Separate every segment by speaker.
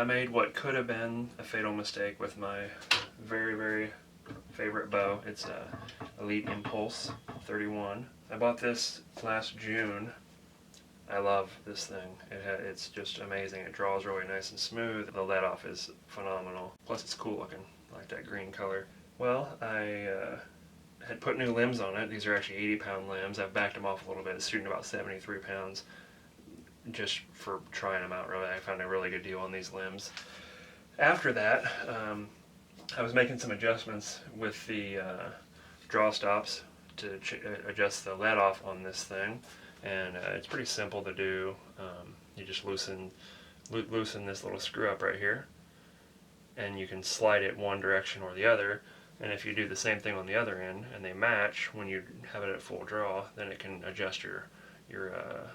Speaker 1: I made what could have been a fatal mistake with my very, very favorite bow. It's a Elite Impulse 31. I bought this last June. I love this thing. It's just amazing. It draws really nice and smooth. The let off is phenomenal. Plus it's cool looking. I like that green color. Well, I had put new limbs on it. These are actually 80-pound limbs. I've backed them off a little bit. It's shooting about 73 pounds just for trying them out, really. I found a really good deal on these limbs. After that, I was making some adjustments with the draw stops to adjust the let off on this thing, and it's pretty simple to do. You just loosen this little screw up right here, and you can slide it one direction or the other. And if you do the same thing on the other end and they match when you have it at full draw, then it can adjust your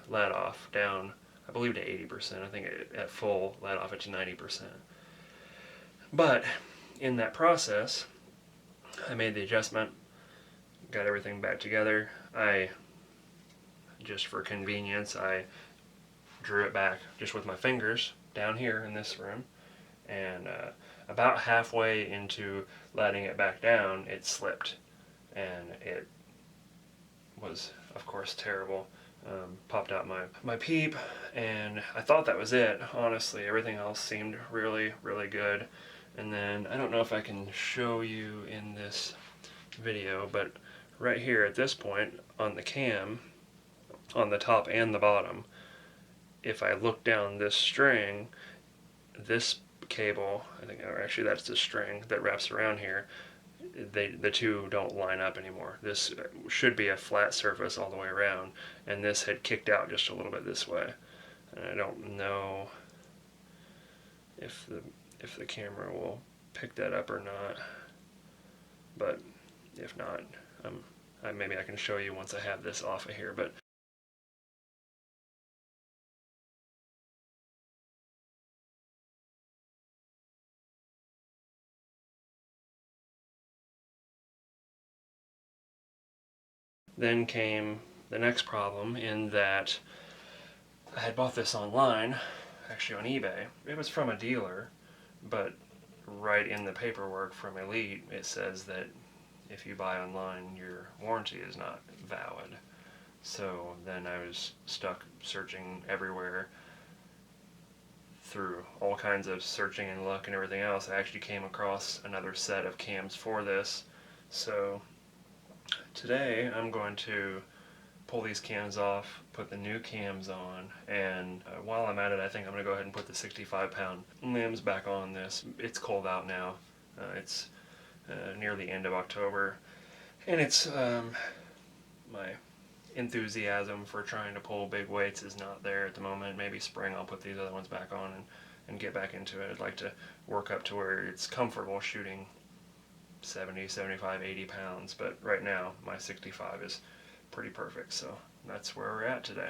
Speaker 1: let off down, I believe, to 80%. I think at full let off it's 90%. But in that process, I made the adjustment, got everything back together. Just for convenience, I drew it back just with my fingers down here in this room, and about halfway into letting it back down, it slipped, and it was, of course, terrible. Popped out my peep, and I thought that was it. Honestly, everything else seemed really, really good. And then, I don't know if I can show you in this video, but right here at this point on the cam, on the top and the bottom, if I look down this string, this cable, I think, or actually that's the string that wraps around here, the two don't line up anymore. This should be a flat surface all the way around, and this had kicked out just a little bit this way. And I don't know if the camera will pick that up or not, but if not, maybe I can show you once I have this off of here. But then came the next problem, in that I had bought this online, actually on eBay. It was from a dealer, but right in the paperwork from Elite it says that if you buy online your warranty is not valid. So then I was stuck searching everywhere through all kinds of searching and luck and everything else. I actually came across another set of cams for this. So today I'm going to pull these cams off, put the new cams on, and while I'm at it, I think I'm going to go ahead and put the 65-pound limbs back on this. It's cold out now. It's near the end of October, and it's my enthusiasm for trying to pull big weights is not there at the moment. Maybe spring I'll put these other ones back on and get back into it. I'd like to work up to where it's comfortable shooting 70, 75, 80 pounds, but right now my 65 is pretty perfect, so that's where we're at today.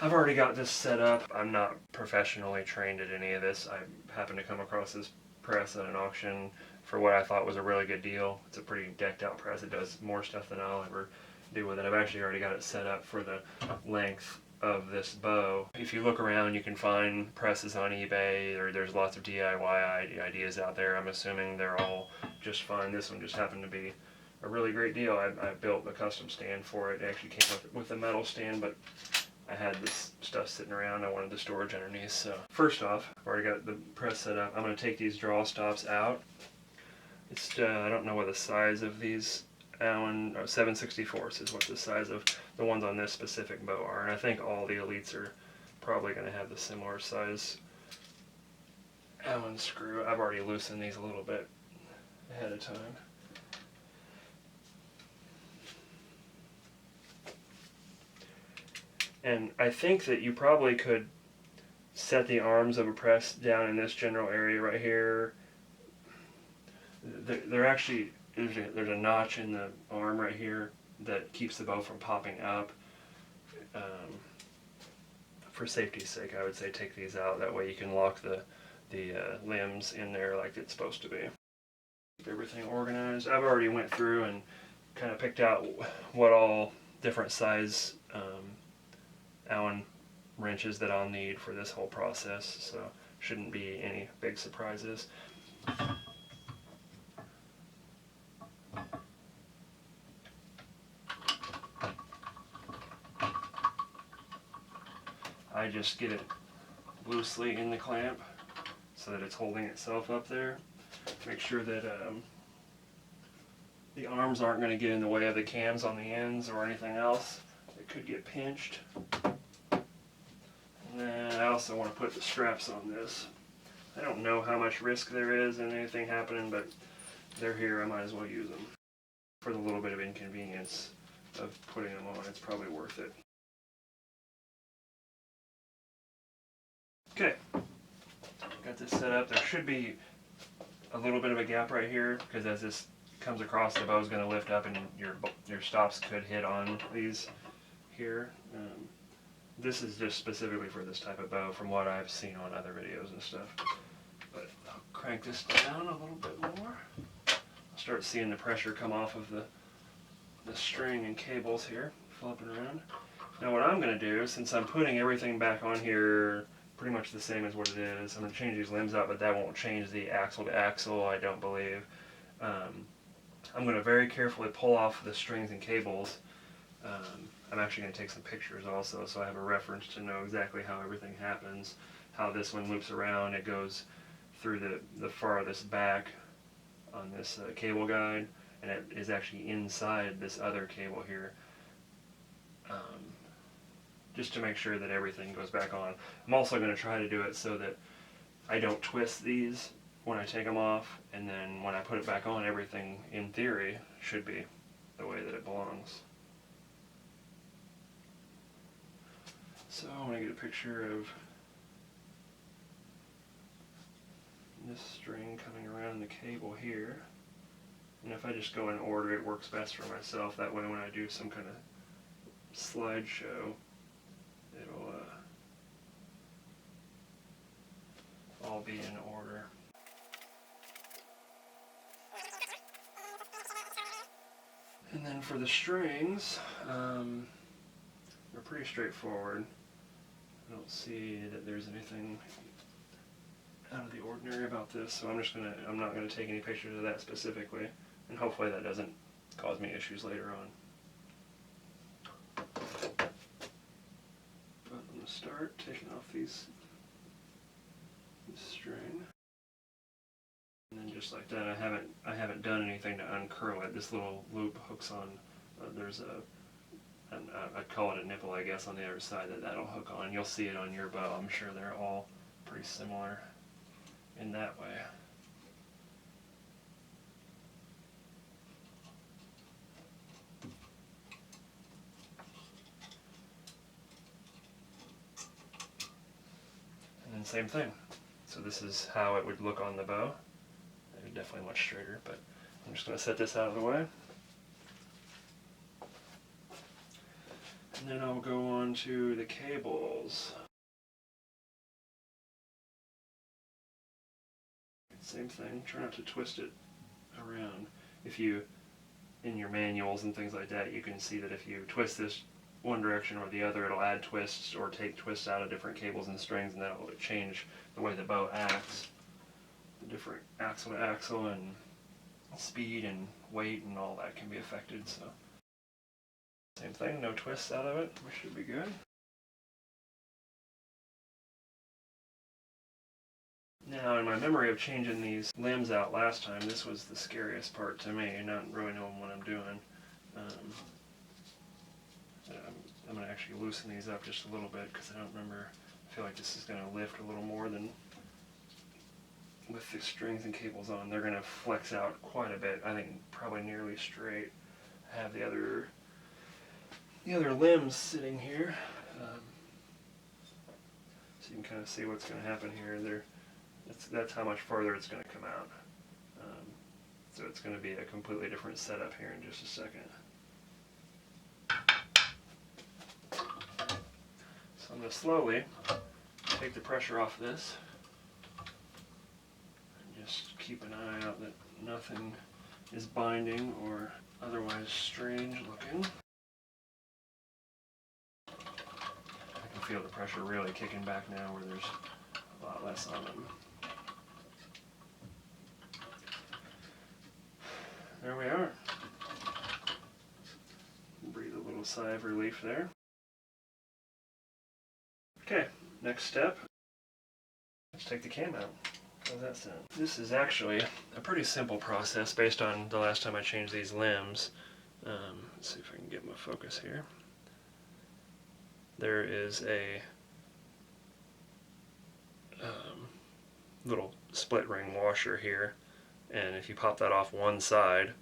Speaker 1: I've already got this set up. I'm not professionally trained at any of this. I happened to come across this press at an auction for what I thought was a really good deal. It's a pretty decked out press. It does more stuff than I'll ever do with it. I've actually already got it set up for the length of this bow. If you look around, you can find presses on eBay, or there's lots of DIY ideas out there. I'm assuming they're all just fine. This one just happened to be a really great deal. I built a custom stand for it. It actually came with a metal stand, but I had this stuff sitting around. I wanted the storage underneath. So first off, I've already got the press set up. I'm going to take these draw stops out. It's I don't know what the size of these Allen 7/64 is what the size of the ones on this specific bow are, and I think all the Elites are probably going to have the similar size Allen screw. I've already loosened these a little bit ahead of time. And I think that you probably could set the arms of a press down in this general area right here. They're actually, there's a notch in the arm right here that keeps the bow from popping up. For safety's sake, I would say take these out. That way you can lock the limbs in there like it's supposed to be. Keep everything organized. I've already went through and kind of picked out what all different size Allen wrenches that I'll need for this whole process. So shouldn't be any big surprises. I just get it loosely in the clamp so that it's holding itself up there. Make sure that the arms aren't going to get in the way of the cams on the ends or anything else. It could get pinched. And then I also want to put the straps on this. I don't know how much risk there is in anything happening, but they're here, I might as well use them. For the little bit of inconvenience of putting them on, it's probably worth it. Okay, got this set up. There should be a little bit of a gap right here, because as this comes across, the bow is going to lift up and your stops could hit on these here. This is just specifically for this type of bow from what I've seen on other videos and stuff. But I'll crank this down a little bit more. I'll start seeing the pressure come off of the string and cables here, flopping around. Now what I'm going to do, since I'm putting everything back on here pretty much the same as what it is, I'm going to change these limbs out, but that won't change the axle to axle, I don't believe. I'm going to very carefully pull off the strings and cables. I'm actually going to take some pictures also, so I have a reference to know exactly how everything happens, how this one loops around. It goes through the farthest back on this cable guide, and it is actually inside this other cable here, just to make sure that everything goes back on. I'm also going to try to do it so that I don't twist these when I take them off, and then when I put it back on, everything in theory should be the way that it belongs. So I'm going to get a picture of this string coming around the cable here. And if I just go in order, it works best for myself. That way when I do some kind of slideshow, it'll all be in order. And then for the strings, they're pretty straightforward. I don't see that there's anything out of the ordinary about this, so I'm not gonna take any pictures of that specifically, and hopefully that doesn't cause me issues later on. But I'm gonna start taking off this string, and then just like that, I haven't done anything to uncurl it. This little loop hooks on. There's I'd call it a nipple, I guess, on the other side that'll hook on. You'll see it on your bow. I'm sure they're all pretty similar in that way. And then same thing. So this is how it would look on the bow. It's definitely much straighter, but I'm just going to set this out of the way. And then I'll go on to the cables. Same thing, try not to twist it around. If you, in your manuals and things like that, you can see that if you twist this one direction or the other, it'll add twists or take twists out of different cables and strings, and that'll change the way the bow acts. The different axle to axle and speed and weight and all that can be affected, so. Same thing, no twists out of it, we should be good. Now, in my memory of changing these limbs out last time, this was the scariest part to me, not really knowing what I'm doing. I'm going to actually loosen these up just a little bit because I don't remember. I feel like this is going to lift a little more than with the strings and cables on. They're going to flex out quite a bit. I think probably nearly straight. I have the other limbs sitting here, so you can kind of see what's going to happen here. That's how much farther it's going to come out. So it's going to be a completely different setup here in just a second. So I'm going to slowly take the pressure off this and just keep an eye out that nothing is binding or otherwise strange looking. I can feel the pressure really kicking back now where there's a lot less on them. There we are. Breathe a little sigh of relief there. Okay, next step. Let's take the cam out. How's that sound? This is actually a pretty simple process based on the last time I changed these limbs. Let's see if I can get my focus here. There is a little split ring washer here, and if you pop that off one side,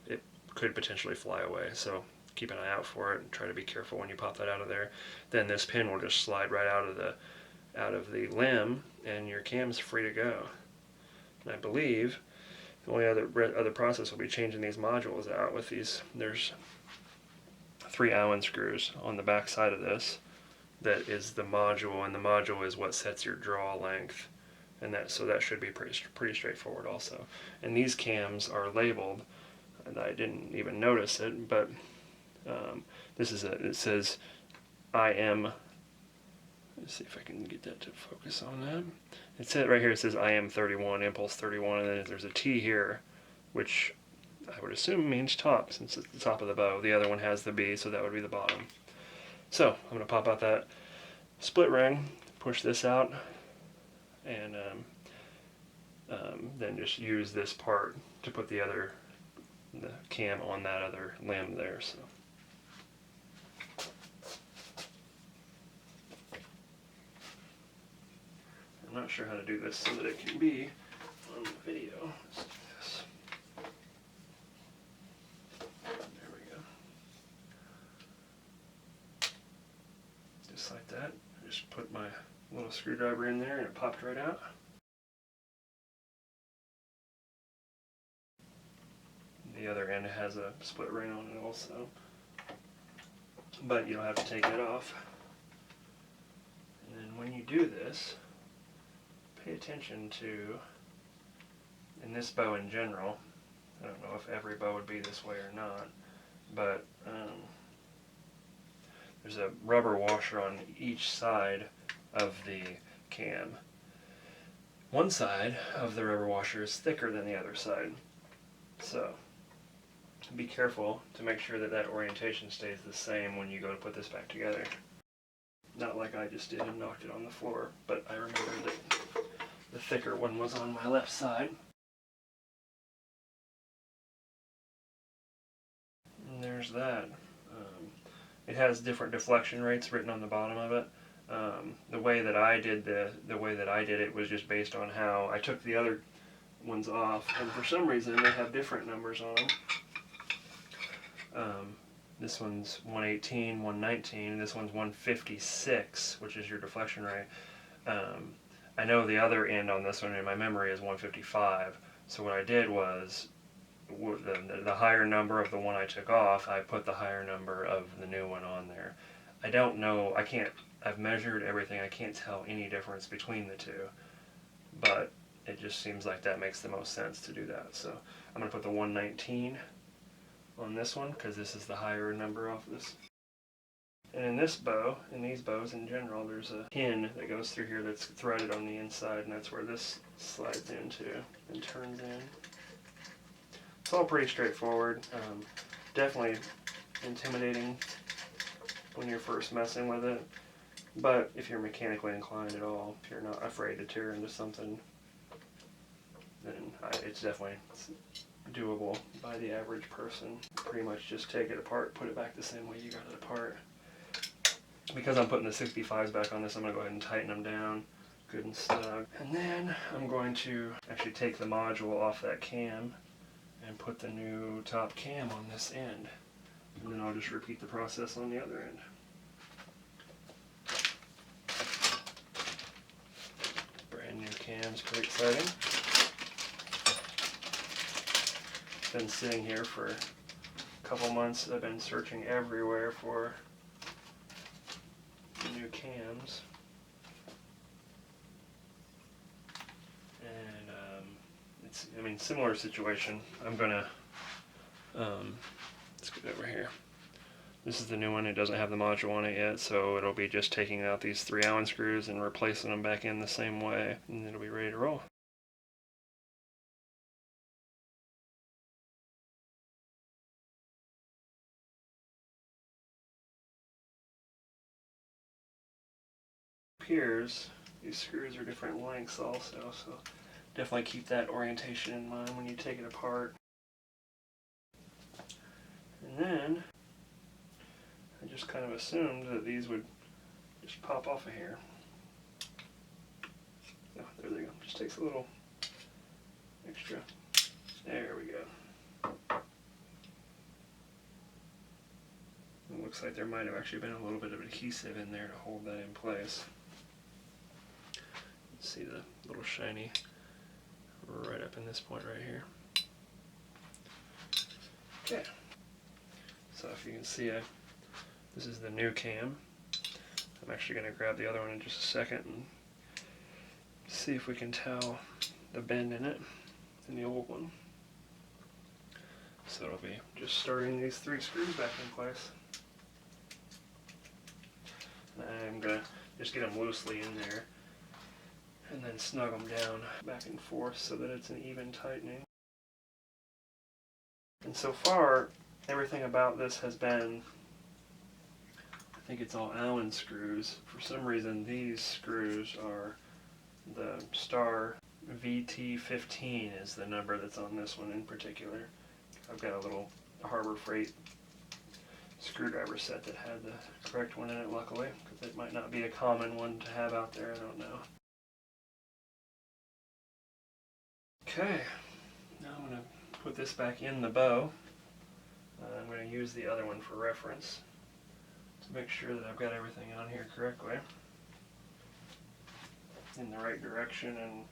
Speaker 1: it could potentially fly away. So keep an eye out for it and try to be careful when you pop that out of there. Then this pin will just slide right out of the limb, and your cam's free to go. And I believe the only other process will be changing these modules out with these. There's 3 Allen screws on the back side of this. That is the module, and the module is what sets your draw length, and so that should be pretty straightforward also. And these cams are labeled, and I didn't even notice it, but it says IM. Let's see if I can get that to focus on that. It says right here, it says IM 31, impulse 31, and then there's a T here, which I would assume means top, since it's the top of the bow. The other one has the B, so that would be the bottom. So I'm going to pop out that split ring, push this out, and then just use this part to put the cam on that other limb there. So. I'm not sure how to do this so that it can be on the video. Let's do this. There we go. Just like that. I just put my little screwdriver in there and it popped right out. The other end has a split ring on it also, but you don't have to take it off. And then when you do this, pay attention to, in this bow in general, I don't know if every bow would be this way or not, but there's a rubber washer on each side of the cam. One side of the rubber washer is thicker than the other side, so be careful to make sure that orientation stays the same when you go to put this back together. Not like I just did and knocked it on the floor, but I remember that the thicker one was on my left side. And there's that. It has different deflection rates written on the bottom of it. The way that I did it was just based on how I took the other ones off, and for some reason they have different numbers on them. This one's 118, 119, and this one's 156, which is your deflection rate. I know the other end on this one in my memory is 155, so what I did was the higher number of the one I took off, I put the higher number of the new one on there. I don't know, I've measured everything, I can't tell any difference between the two, but it just seems like that makes the most sense to do that. So I'm going to put the 119 on this one, because this is the higher number off this. And in this bow, in these bows in general, there's a pin that goes through here that's threaded on the inside, and that's where this slides into and turns in. It's all pretty straightforward. Definitely intimidating when you're first messing with it, but if you're mechanically inclined at all, if you're not afraid to tear into something, then it's definitely doable by the average person. Pretty much just take it apart, put it back the same way you got it apart. Because I'm putting the 65s back on this, I'm going to go ahead and tighten them down good and snug. And then I'm going to actually take the module off that cam and put the new top cam on this end. And then I'll just repeat the process on the other end. Brand new cam's pretty exciting. Been sitting here for a couple months. I've been searching everywhere for new cams, and it's, similar situation. I'm gonna let's get over here. This is the new one. It doesn't have the module on it yet, so it'll be just taking out these 3 Allen screws and replacing them back in the same way, and it'll be ready to roll. Appears these screws are different lengths also, so definitely keep that orientation in mind when you take it apart. And then I just kind of assumed that these would just pop off of here. Oh, there they go. Just takes a little extra. There we go. It looks like there might have actually been a little bit of adhesive in there to hold that in place. See the little shiny right up in this point right here. Okay. So if you can see, this is the new cam. I'm actually going to grab the other one in just a second and see if we can tell the bend in it in the old one. So it'll be just starting these 3 screws back in place. I'm going to just get them loosely in there and then snug them down back and forth so that it's an even tightening. And so far, everything about this has been, I think it's all Allen screws. For some reason, these screws are the star VT15 is the number that's on this one in particular. I've got a little Harbor Freight screwdriver set that had the correct one in it, luckily, because it might not be a common one to have out there, I don't know. Okay, now I'm going to put this back in the bow. I'm going to use the other one for reference to make sure that I've got everything on here correctly, in the right direction and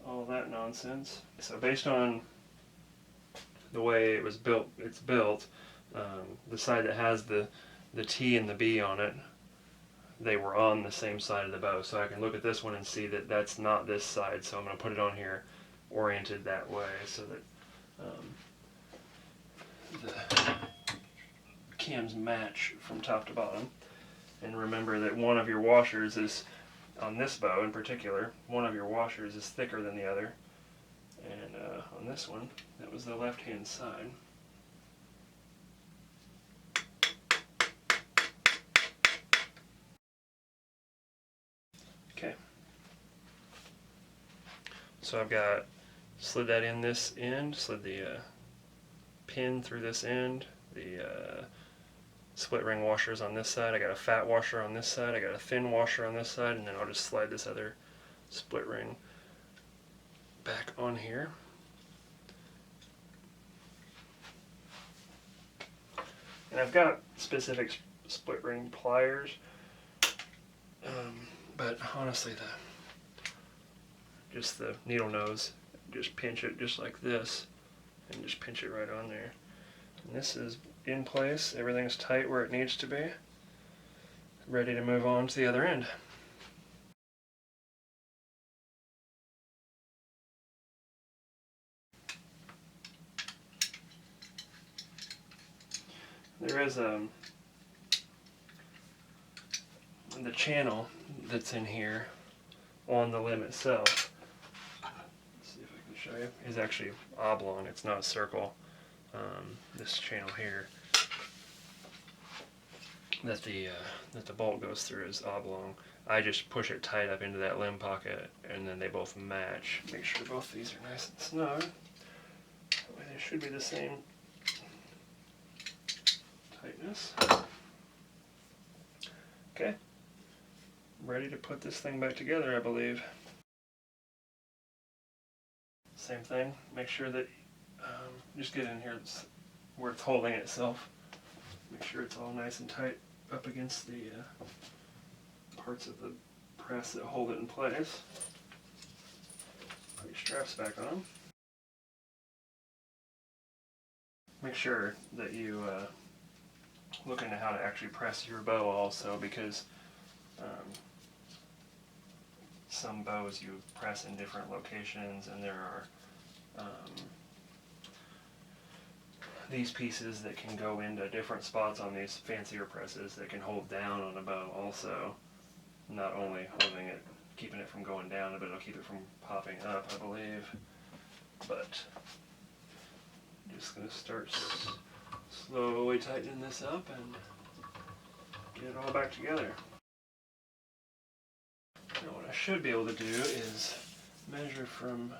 Speaker 1: all that nonsense. So based on the way it was built, the side that has the T and the B on it, they were on the same side of the bow. So I can look at this one and see that that's not this side, so I'm going to put it on here oriented that way so that the cams match from top to bottom. And remember that one of your washers is, on this bow in particular, one of your washers is thicker than the other. And on this one, that was the left-hand side. Okay. So I've got slid that in this end, slid the pin through this end, the split ring washers on this side. I got a fat washer on this side, I got a thin washer on this side, and then I'll just slide this other split ring back on here. And I've got specific split ring pliers, but honestly just the needle nose, just pinch it just like this and just pinch it right on there. And this is in place, everything's tight where it needs to be, ready to move on to the other end. There is the channel that's in here on the limb itself. Let's see if I can show you. Is actually oblong. It's not circle. This channel here that the bolt goes through is oblong. I just push it tight up into that limb pocket, and then they both match. Make sure both these are nice and snug. That way they should be the same tightness. Okay, ready to put this thing back together, I believe. Same thing, make sure that just get in here where it's holding itself. Make sure it's all nice and tight up against the parts of the press that hold it in place. Put your straps back on. Make sure that you look into how to actually press your bow also, because some bows you press in different locations, and there these pieces that can go into different spots on these fancier presses that can hold down on a bow also. Not only holding it, keeping it from going down, but it'll keep it from popping up, I believe. But I'm just going to start slowly tightening this up and get it all back together. Now what I should be able to do is measure from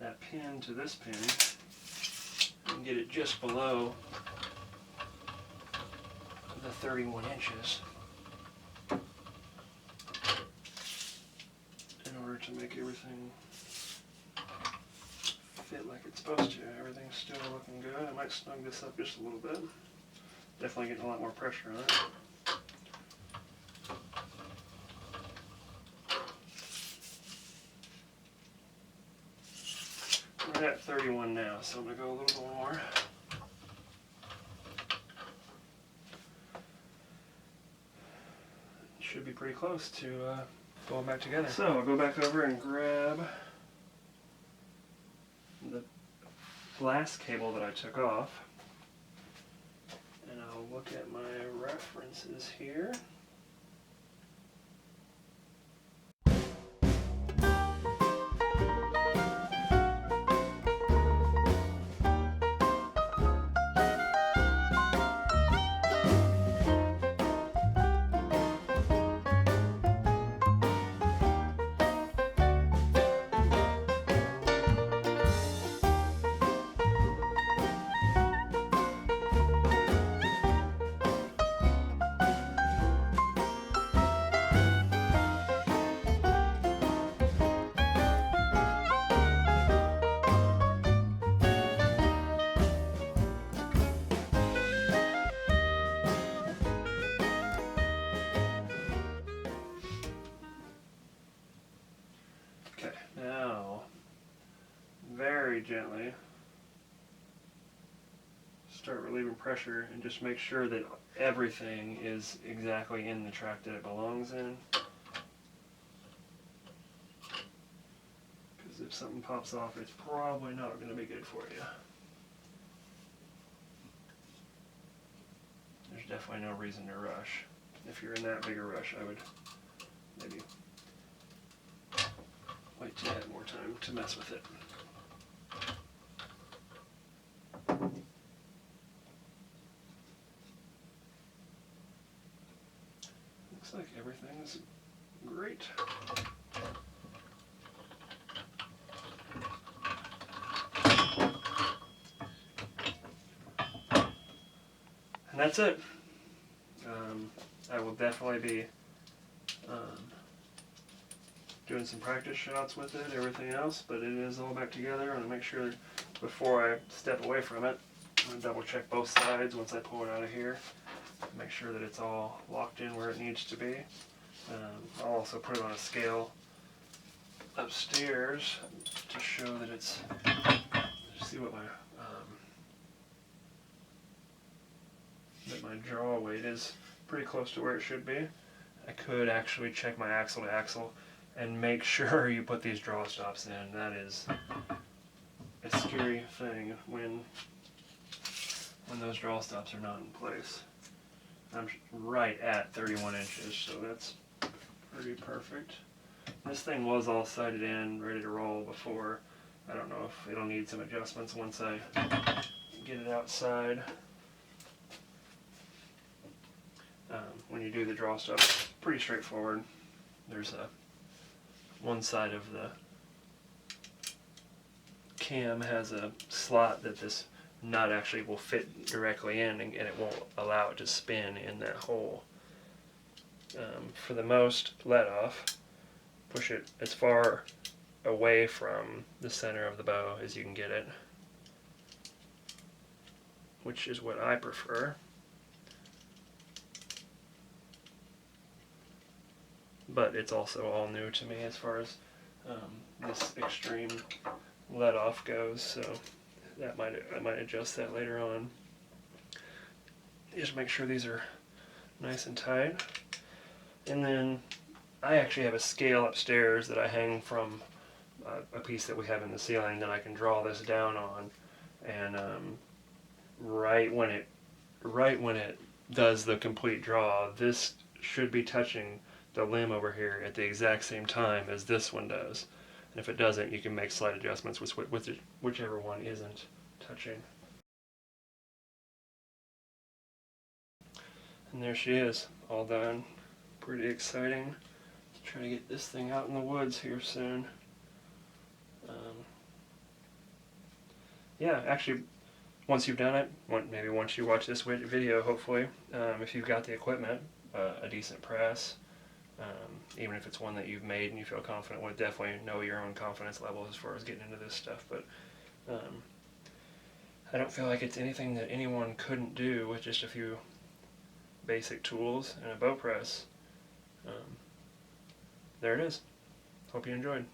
Speaker 1: that pin to this pin and get it just below the 31 inches in order to make everything fit like it's supposed to. Everything's still looking good. I might snug this up just a little bit. Definitely getting a lot more pressure on it. We're at 31 now, so I'm going to go a little bit more. Should be pretty close to going back together. So I'll go back over and grab the last cable that I took off, and I'll look at my references here. Now, very gently start relieving pressure and just make sure that everything is exactly in the track that it belongs in. Because if something pops off, it's probably not going to be good for you. There's definitely no reason to rush. If you're in that big a rush, I would maybe wait till you have more time to mess with it. Looks like everything's great. And that's it. I will definitely be doing some practice shots with it, everything else, but it is all back together. I'm going to make sure before I step away from it, I'm going to double check both sides once I pull it out of here, make sure that it's all locked in where it needs to be. I'll also put it on a scale upstairs to show that it's, see what my draw weight is pretty close to where it should be. I could actually check my axle to axle and make sure you put these draw stops in. That is a scary thing when those draw stops are not in place. I'm right at 31 inches, so that's pretty perfect. This thing was all sighted in, ready to roll before. I don't know if it'll need some adjustments once I get it outside. When you do the draw stuff, it's pretty straightforward. There's one side of the cam has a slot that this nut actually will fit directly in, and it won't allow it to spin in that hole. For the most let off, push it as far away from the center of the bow as you can get it, which is what I prefer. But it's also all new to me as far as this extreme let off goes, so that I might adjust that later on. Just make sure these are nice and tight. And then I actually have a scale upstairs that I hang from a piece that we have in the ceiling that I can draw this down on, and right when it does the complete draw, this should be touching the limb over here at the exact same time as this one does. And if it doesn't, you can make slight adjustments with whichever one isn't touching. And there she is, all done. Pretty exciting. Try to get this thing out in the woods here soon. Yeah, actually, once you've done it, maybe once you watch this video, hopefully, if you've got the equipment, a decent press, even if it's one that you've made and you feel confident with, definitely know your own confidence level as far as getting into this stuff. But I don't feel like it's anything that anyone couldn't do with just a few basic tools and a bow press. There it is. Hope you enjoyed.